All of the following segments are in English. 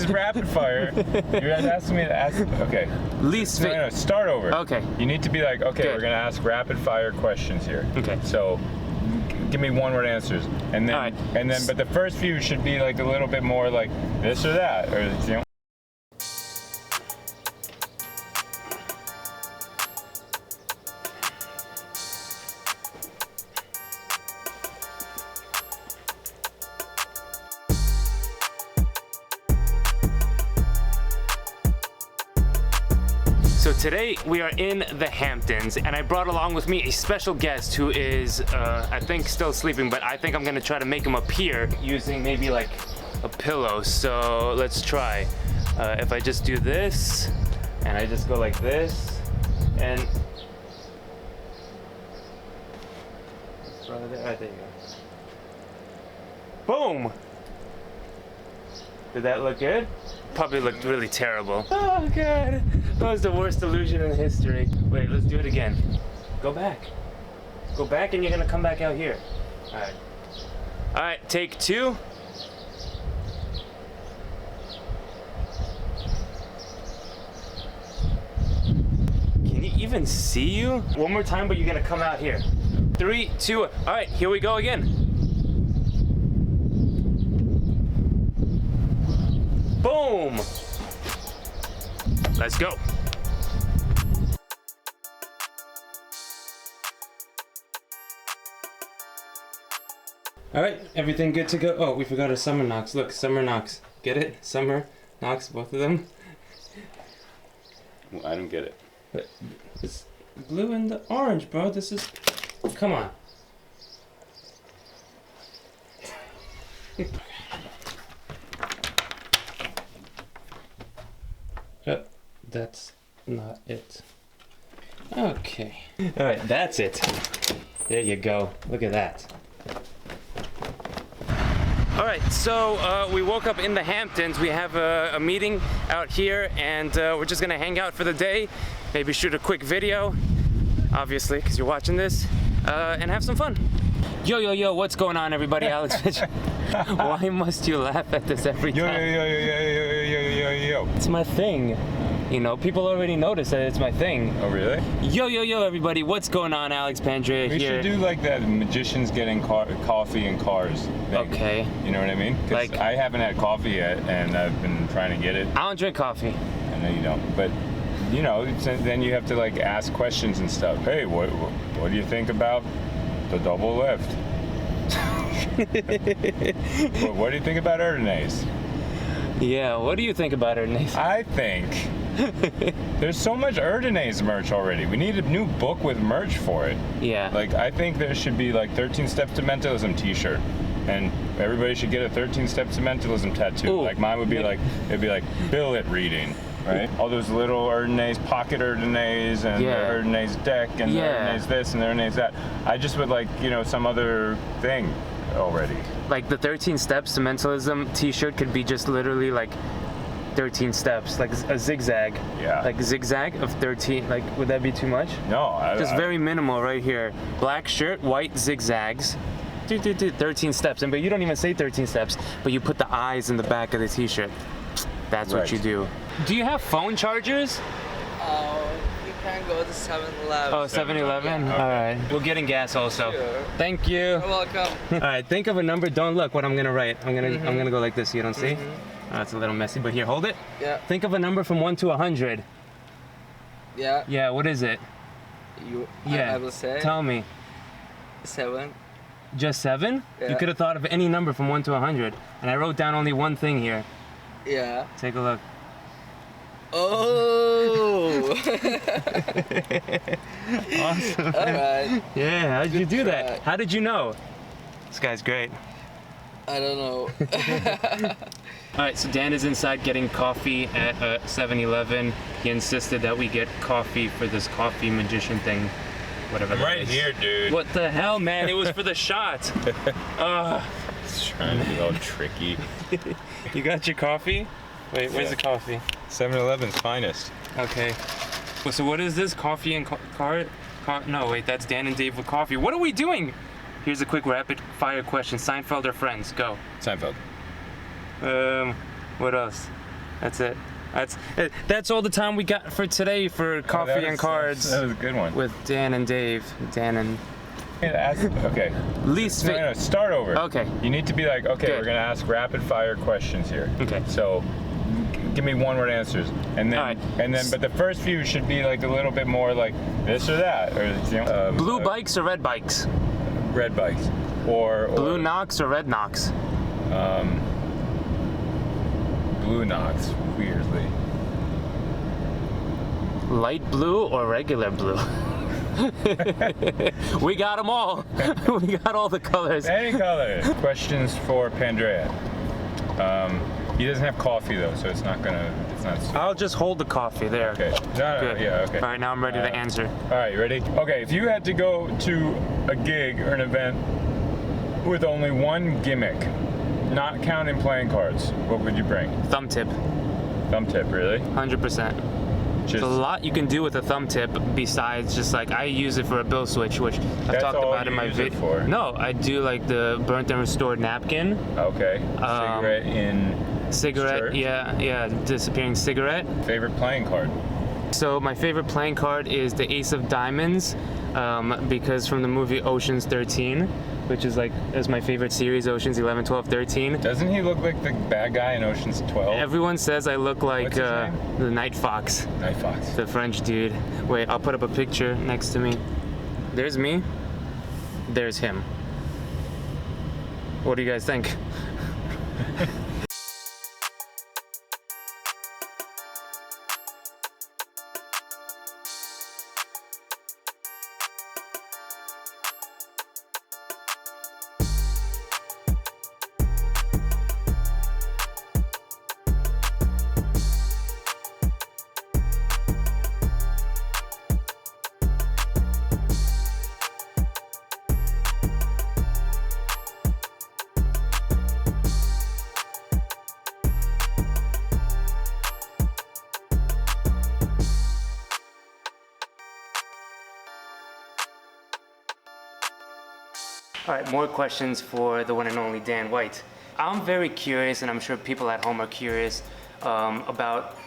is rapid fire. You're asking me to ask. Okay. Least favorite. No, start over. Okay. You need to be like, okay, Good. we're gonna ask rapid fire questions here. Okay. So, give me one-word answers, and then, All right. but the first few should be like a little bit more like this or that, or you know. So today we are in the Hamptons, and I brought along with me a special guest who is, I think, still sleeping, but I think I'm gonna try to make him appear using maybe like a pillow. So let's try. If I just do this, and I just go like this, and right there you go. Boom! Did that look good? Probably looked really terrible. Oh god, that was the worst illusion in history. Wait, let's do it again. Go back. Go back and you're gonna come back out here. Alright. Alright, take two. Can you even see you? One more time, but you're gonna come out here. 3, 2, alright, here we go again. Boom! Let's go. All right, everything good to go. Oh, we forgot our summer knocks. Look, summer knocks. Get it? Summer knocks, both of them. Well, I don't get it. It's blue and the orange, bro. This is. Come on. That's not it. Okay. All right, that's it. There you go. Look at that. All right, so we woke up in the Hamptons. We have a meeting out here, and we're just gonna hang out for the day. Maybe shoot a quick video, obviously, because you're watching this, and have some fun. Yo, yo, yo, what's going on, everybody? Alex Mitch. Why must you laugh at this every time? Yo, yo, yo, yo, yo, yo, yo, yo, yo, yo. It's my thing. You know, people already notice that it's my thing. Oh, really? Yo, yo, yo, everybody. What's going on? Alex Pandrea We here. should do like that magicians getting coffee in cars thing. Okay. You know what I mean? 'Cause Like- I haven't had coffee yet, and I've been trying to get it. I don't drink coffee. I know you don't, but you know, then you have to like ask questions and stuff. Hey, what do you think about the double lift? What do you think about Erdenays? Yeah, what do you think about her, Nathan? I think there's so much Erdenays merch already. We need a new book with merch for it. Yeah. Like, I think there should be like 13 Steps to Mentalism t-shirt. And everybody should get a 13 Steps to Mentalism tattoo. Ooh. Like mine would be like, it'd be like billet reading, right? All those little Erdenays, pocket Erdenays, and Yeah. the Erdenays deck, and the Yeah. Erdenays this, and the Erdenays that. I just would like, you know, some other thing already. Like the 13 Steps to Mentalism t-shirt could be just literally like 13 steps, like a zigzag. Yeah. Like zigzag of 13, like would that be too much? No, Just very minimal right here. Black shirt, white zigzags. 13 steps. And but you don't even say 13 steps, but you put the eyes in the back of the t-shirt. That's what Right. you do. Do you have phone chargers? You can go to 7-Eleven. Oh, 7-Eleven? Yeah. All right. We're getting gas also. Sure. Thank you. You're welcome. All right, think of a number. Don't look what I'm gonna write. I'm gonna go like this. You don't see? Oh, it's a little messy, but here, hold it. Yeah. Think of a number from 1 to 100. Yeah. Yeah, what is it? I will say Tell me. 7. Just 7? You Yeah. could have thought of any number from 1 to 100, and I wrote down only one thing here. Yeah. Take a look. Oh. Awesome. All right. Yeah, how did you do try. that? How did you know? This guy's great. I don't know. All right, so Dan is inside getting coffee at 7-Eleven. He insisted that we get coffee for this coffee magician thing, whatever that Right is. here, dude. What the hell, man? It was for the shot. It's trying to be all tricky. You got your coffee? Wait, where's the coffee? 7-Eleven's finest. Okay. Well, so what is this? Coffee and no, wait, that's Dan and Dave with coffee. What are we doing? Here's a quick rapid fire question. Seinfeld or Friends? Go. Seinfeld. What else? That's it. That's all the time we got for today for Coffee and Cards That was a good one. with Dan and Dave. Dan and Okay. least No, start over. Okay. You need to be like, okay, Good. we're gonna ask rapid fire questions here. Okay. So, give me one word answers, and then, All right. but the first few should be like a little bit more like this or that, or you know, Blue bikes or red bikes? red bikes, or Blue Knox or red Knox? blue Knox. Weirdly, Light blue or regular blue? We got them all. We got all the colors. any color. Questions for Pandrea. He doesn't have coffee though, so it's not. I'll just hold the coffee there. Okay. No, Good. yeah. Okay. All right, now I'm ready to answer. All right, you ready? Okay, if you had to go to a gig or an event with only one gimmick, not counting playing cards, what would you bring? Thumb tip, Thumb tip, really? 100%. Just There's a lot you can do with a thumb tip besides just like I use it for a bill switch, which I've That's talked all about in you my use it video. for? No, I do like the burnt and restored napkin, okay. Cigarette in cigarette, Sure. yeah, disappearing cigarette. favorite playing card. So my favorite playing card is the Ace of Diamonds, because from the movie Ocean's 13, which is my favorite series, Ocean's 11, 12, 13. Doesn't he look like the bad guy in Ocean's 12? Everyone says I look like What's his name? the Night Fox, Night Fox. the French dude. Wait, I'll put up a picture next to me. There's me. There's him. What do you guys think? All right, more questions for the one and only Dan White. I'm very curious, and I'm sure people at home are curious, about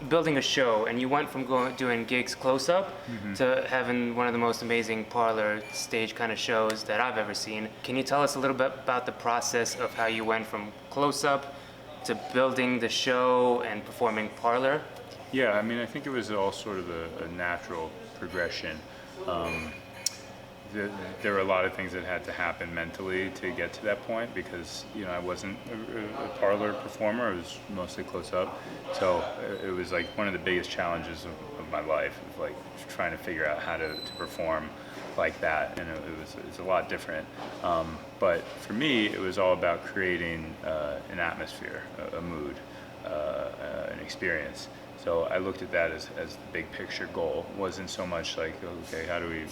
building a show. And you went from doing gigs close up to having one of the most amazing parlor stage kind of shows that I've ever seen. Can you tell us a little bit about the process of how you went from close up to building the show and performing parlor? Yeah, I mean, I think it was all sort of a natural progression. There were a lot of things that had to happen mentally to get to that point because, you know, I wasn't a parlor performer. I was mostly close up. So it was like one of the biggest challenges of my life, of like trying to figure out how to perform like that. And it's a lot different. But for me, it was all about creating an atmosphere, a mood, an experience. So I looked at that as the big picture goal. It wasn't so much like, okay, how do we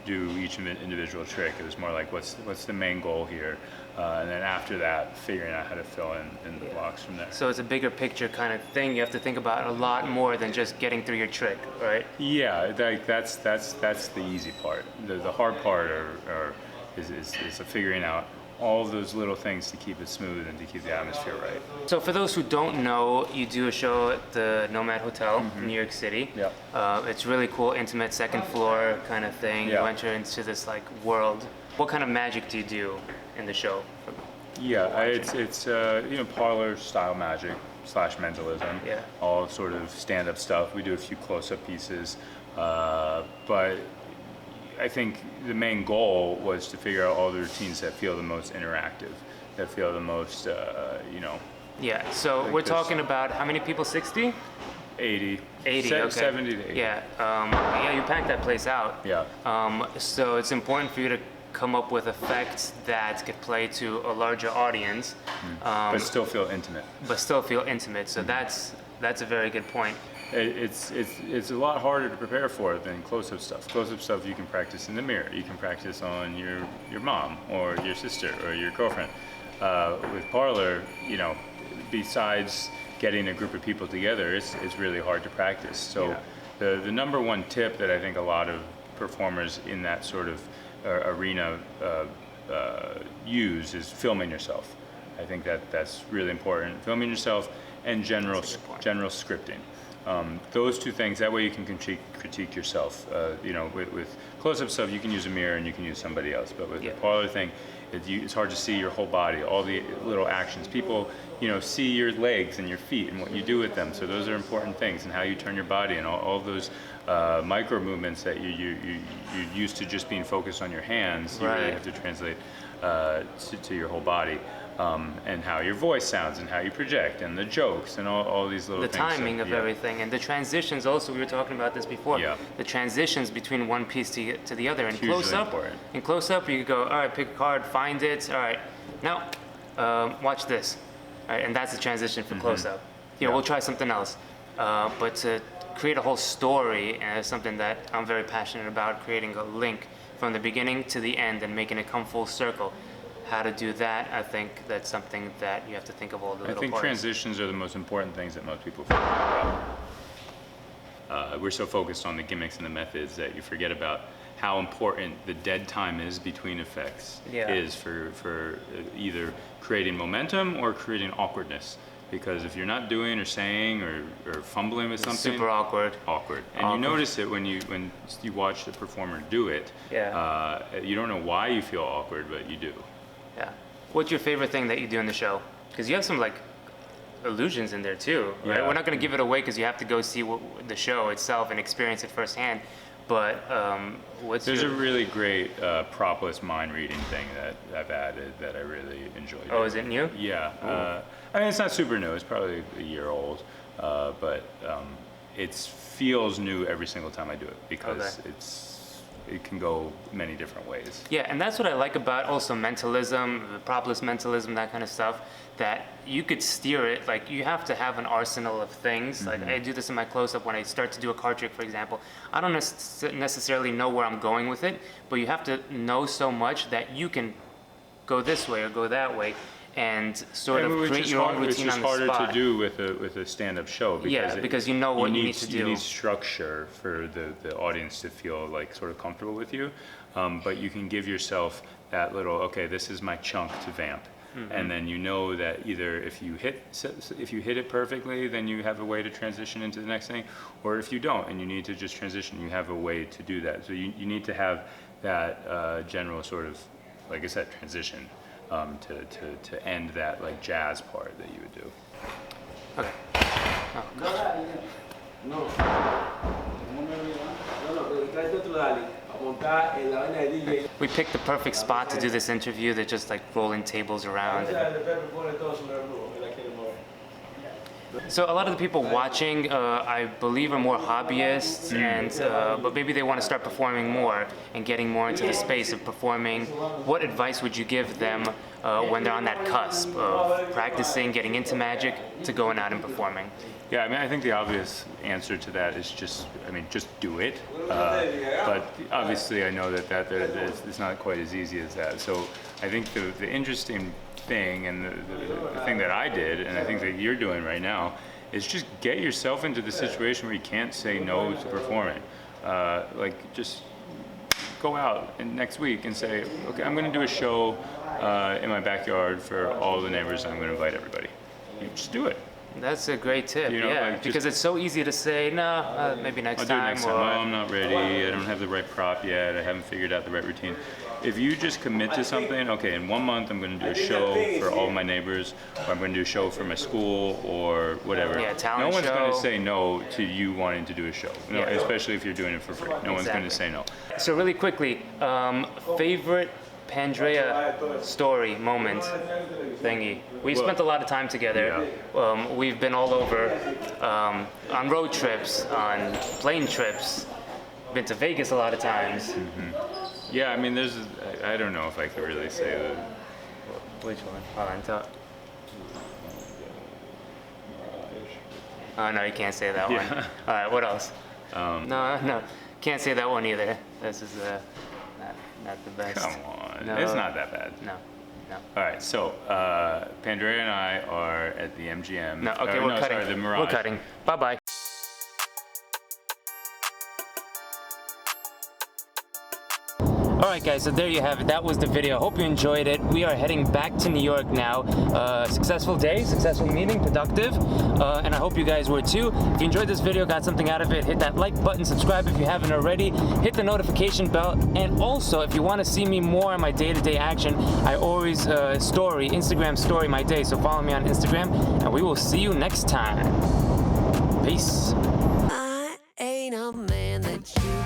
do each individual trick? It was more like, what's the main goal here? And then after that, figuring out how to fill in the blocks from there. So it's a bigger picture kind of thing. You have to think about a lot more than just getting through your trick, right? Yeah, that's the easy part. The hard part is figuring out all of those little things to keep it smooth and to keep the atmosphere right. So for those who don't know, you do a show at the Nomad Hotel in New York City. Yeah. It's really cool, intimate second floor kind of thing. Yeah. You enter into this like world. What kind of magic do you do in the show? Yeah, it's you know, parlor style magic / mentalism. Yeah. All sort of stand-up stuff. We do a few close-up pieces, but I think the main goal was to figure out all the routines that feel the most interactive, that feel the most, you know. Yeah, so Like we're this. talking about how many people? 60? 80. 80, okay. 70 to 80. Yeah, yeah, you packed that place out. Yeah. So it's important for you to come up with effects that could play to a larger audience, But still feel intimate. but still feel intimate. So that's a very good point. It's a lot harder to prepare for than close-up stuff. Close-up stuff you can practice in the mirror. You can practice on your mom or your sister or your girlfriend. With parlor, you know, besides getting a group of people together, it's really hard to practice. So the number one tip that I think a lot of performers in that sort of arena use is filming yourself. I think that's really important. Filming yourself and general scripting. Those two things, that way you can critique yourself. With close-up stuff, you can use a mirror and you can use somebody else. But with the parlor thing, it's hard to see your whole body, all the little actions. People, see your legs and your feet and what you do with them. So those are important things, and how you turn your body and all those micro movements that you used to just being focused on your hands. You really have to translate to your whole body. And how your voice sounds and how you project and the jokes and all these little the things. Timing of everything and the transitions also. We were talking about this before. Yeah. The transitions between one piece to the other. And Hugely important. In close up, you go, all right, pick a card, find it. All right, now watch this. All right, and that's the transition for close up. We'll try something else. But to create a whole story is something that I'm very passionate about. Creating a link from the beginning to the end and making it come full circle. How to do that, I think that's something that you have to think of all the little parts. I think transitions are the most important things that most people forget about. We're so focused on the gimmicks and the methods that you forget about how important the dead time is between effects is for either creating momentum or creating awkwardness. Because if you're not doing or saying or fumbling with something, super awkward. And you notice it when you watch the performer do it. Yeah. You don't know why you feel awkward, but you do. Yeah. What's your favorite thing that you do in the show? Because you have some illusions in there too, right? Yeah. We're not going to give it away because you have to go see the show itself and experience it firsthand. But There's a really great propless mind reading thing that I've added that I really enjoy. Oh, is it new? Yeah. I mean, it's not super new. It's probably a year old, but it feels new every single time I do it because it can go many different ways. Yeah, and that's what I like about also mentalism, the propless mentalism, that kind of stuff, that you could steer it. Like, you have to have an arsenal of things. Like, I do this in my close-up when I start to do a card trick, for example. I don't necessarily know where I'm going with it, but you have to know so much that you can go this way or go that way and sort of create your own routine on the spot. Which is harder to do with a stand-up show because you know what you need to do. You need structure for the audience to feel sort of comfortable with you, but you can give yourself that little, okay, this is my chunk to vamp, and then you know that either if you hit it perfectly, then you have a way to transition into the next thing, or if you don't and you need to just transition, you have a way to do that. So you need to have that general sort of, like I said, transition. To end that jazz part that you would do. Okay. We picked the perfect spot to do this interview. They're just rolling tables around. So a lot of the people watching, I believe, are more hobbyists, but maybe they want to start performing more and getting more into the space of performing. What advice would you give them when they're on that cusp of practicing, getting into magic, to going out and performing? Yeah, I mean, I think the obvious answer to that is just do it. But obviously, I know that it's not quite as easy as that. So I think the interesting thing and the thing that I did, and I think that you're doing right now, is just get yourself into the situation where you can't say no to performing. Just go out next week and say, okay, I'm going to do a show in my backyard for all the neighbors. I'm going to invite everybody. You just do it. That's a great tip, because it's so easy to say, no, maybe next time. I'll do it next time. Oh, I'm not ready. I don't have the right prop yet. I haven't figured out the right routine. If you just commit to something, okay, in 1 month I'm going to do a show for all my neighbors, or I'm going to do a show for my school, or whatever. Yeah, no one's show. going to say no to you wanting to do a show, especially if you're doing it for free. No one's going to say no. So really quickly, favorite Pandrea story, moment, thingy. We've spent a lot of time together. We've been all over, on road trips, on plane trips, been to Vegas a lot of times. Yeah, I mean, I don't know if I could really say that. Which one? Hold on, talk. Oh, no, you can't say that one. All right, what else? No, can't say that one either. This is not the best. Come on, no. It's not that bad. No. All right, so Pandrea and I are at the MGM. No, okay, we're cutting. Sorry, the Mirage. We're cutting. Bye-bye. All Alright guys, so there you have it. That was the video. Hope you enjoyed it. We are heading back to New York now. Successful day, successful meeting, productive. And I hope you guys were too. If you enjoyed this video, got something out of it, hit that like button, subscribe if you haven't already, hit the notification bell, and also if you want to see me more on my day-to-day action, I always Instagram story my day, so follow me on Instagram, and we will see you next time. Peace. I ain't a man that you